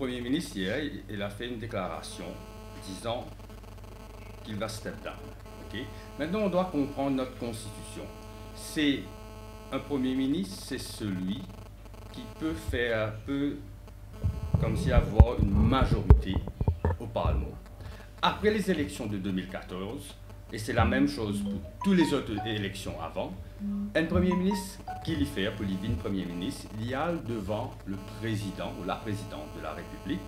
Premier ministre, hier, il a fait une déclaration disant qu'il va step down. Okay? Maintenant, on doit comprendre notre Constitution. C'est un Premier ministre, c'est celui qui peut comme si avoir une majorité au Parlement. Après les élections de 2014, et c'est la même chose pour toutes les autres élections avant, un Premier ministre qui l'y fait, pour l'y Premier ministre, il y a devant le président ou la présidente de la République,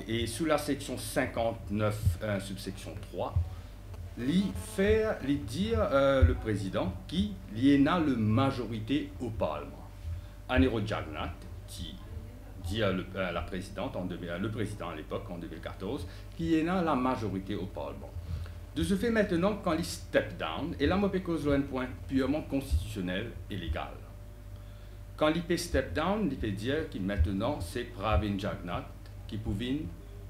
et sous la section 59, subsection 3, lui dire le président qui y a la majorité au Parlement. Anero Jagnat, qui dit à la présidente, le président à l'époque, en 2014, qui y a la majorité au Parlement. De ce fait, maintenant, quand il step down, et là, je cause un point purement constitutionnel et légal. Quand il peut step down, il peut dire que maintenant, c'est Pravin Jagnat qui peut devenir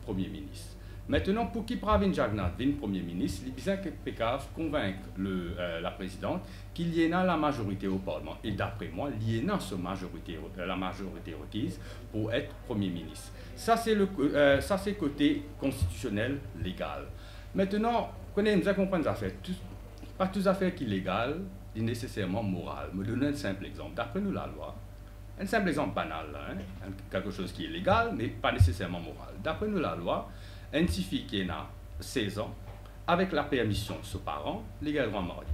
Premier ministre. Maintenant, pour qui Pravin Jagnat devienne Premier ministre, il est besoin que PKF convainque la présidente qu'il y a la majorité au Parlement. Et d'après moi, il y a la majorité requise pour être Premier ministre. Ça, c'est le côté constitutionnel légal. Maintenant, nous devons comprendre les affaires. Pas toutes les affaires qui sont légales, sont nécessairement morales. Je vais donner un simple exemple. D'après nous, la loi, un simple exemple banal, hein, quelque chose qui est légal, mais pas nécessairement moral. D'après nous, la loi, un petit fille qui a 16 ans, avec la permission de ses parents, légalement marié.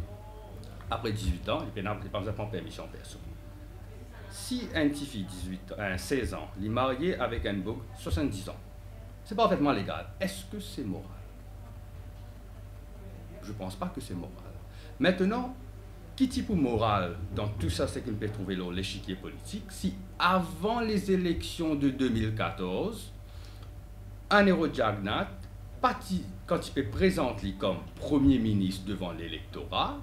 Après 18 ans, il n'a pas besoin de permission de personne. Si un petit fille 16 ans, il est marié avec un bouc 70 ans, c'est parfaitement légal. Est-ce que c'est moral? Je ne pense pas que c'est moral. Maintenant, qui type de morale dans tout ça, c'est qu'on peut trouver l'échiquier politique, si avant les élections de 2014, Anero Jagnat, quand il peut présenter comme Premier ministre devant l'électorat,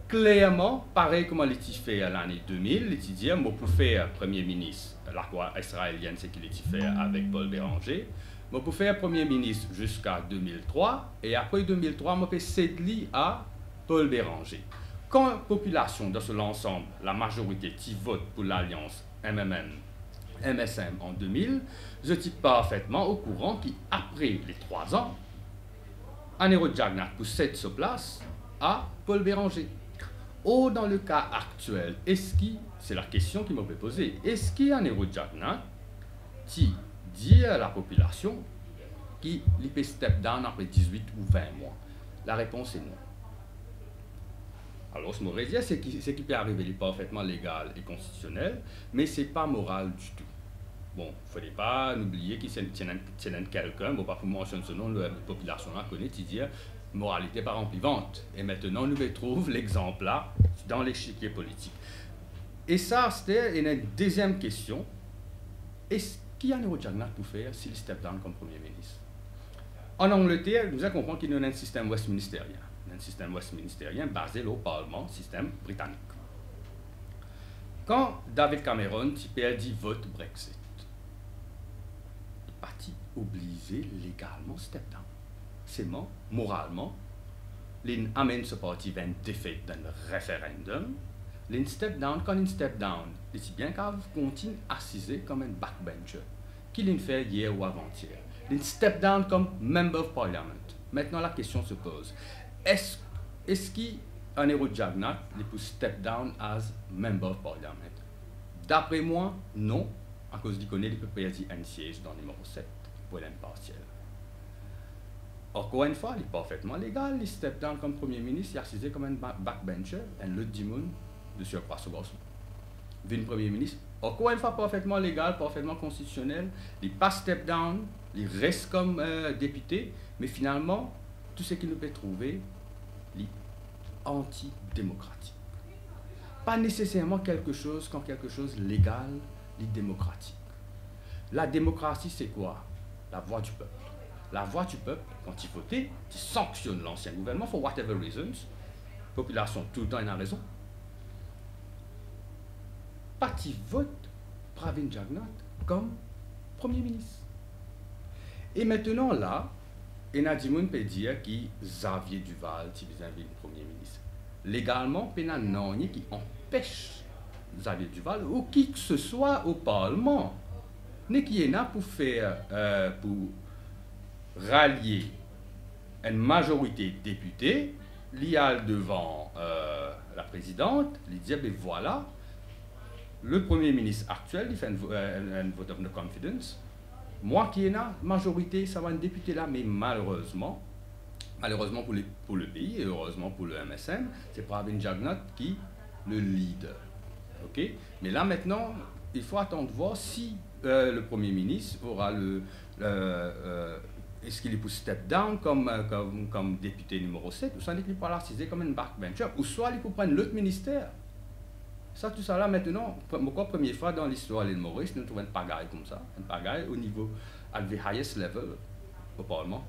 clairement, pareil comme il a fait à l'année 2000, il a dit, je peux faire Premier ministre, la loi israélienne, c'est qu'il a fait avec Paul Béranger, je peux faire Premier ministre jusqu'à 2003, et après 2003, je peux céder à Paul Béranger. Quand la population de cet ensemble, la majorité qui vote pour l'alliance MSM en 2000, je suis parfaitement au courant qu'après les 3 ans, Anero Jagnat possède sa place à Paul Béranger. Ou dans le cas actuel, c'est la question qui m'a fait poser, est-ce qu'Anero Jagnat qui dit à la population qu'il peut step down après 18 ou 20 mois? La réponse est non. Alors, ce que je veux dire, c'est qu'il peut arriver, il est parfaitement légal et constitutionnel, mais ce n'est pas moral du tout. Bon, il ne faudrait pas oublier qu'il y a quelqu'un, bon, pas pour mentionner ce nom, la population la connaît, qui dit moralité par emplivante. Et maintenant, nous retrouvons l'exemple là dans l'échiquier politique. Et ça, c'était une deuxième question. Est-ce qu'il y a un Jagnat pour faire s'il step down comme Premier ministre? En Angleterre, nous avons compris qu'il y a un système westminsterien. Un système westminsterien basé au Parlement, système britannique. Quand David Cameron perdit vote Brexit, le parti obligé légalement step down. C'est moralement, l'in amène ce parti vers une défaite dans le référendum, l'in step down, quand il step down, il dit bien qu'il continue à assiser comme un backbencher, qu'il l'a fait hier ou avant-hier. Il step down comme member of parliament. Maintenant, la question se pose. Est-ce qu'Anero Jagnat peut step down as member of parliament? D'après moi, non, à cause qu'il connaît, il peut perdre un siège dans le numéro 7 pour l'impartiel. Encore une fois, il est parfaitement légal, il step down comme Premier ministre, il est assisé comme un backbencher, un le dimon de surcroît ce garçon. Vin Premier ministre, encore une fois, parfaitement légal, parfaitement constitutionnel, il n'est pas step down, il reste comme député, mais finalement, tout ce qu'il nous peut trouver est antidémocratique. Pas nécessairement quelque chose légal et démocratique. La démocratie, c'est quoi? La voix du peuple. La voix du peuple, quand il vote, il sanctionne l'ancien gouvernement for whatever reasons. La population, tout le temps, elle a raison. Parti vote Pravin Jagnat comme Premier ministre. Et maintenant, là, Enadimoun peut dire que Xavier Duval est le Premier ministre. Légalement, il y a un qui empêche Xavier Duval ou qui que ce soit au Parlement. n'est qui est là pour faire, pour rallier une majorité de députés, l'IA devant la présidente, il dit, ben voilà, le Premier ministre actuel, il fait un vote of no confidence. Moi qui ai là, majorité, ça va un député là, mais malheureusement pour le pays et heureusement pour le MSM, c'est Pravin Jagnat qui le lead. Ok. Mais là maintenant, il faut attendre voir si le Premier ministre aura est-ce qu'il est pour step down comme député numéro 7, ou soit il peut l'assister comme un backbencher, ou soit il peut prendre l'autre ministère. Ça, tout ça là maintenant, pourquoi première fois dans l'histoire de l'île Maurice, nous trouvons une pagaille comme ça, une pagaille au niveau, à the highest level, au Parlement.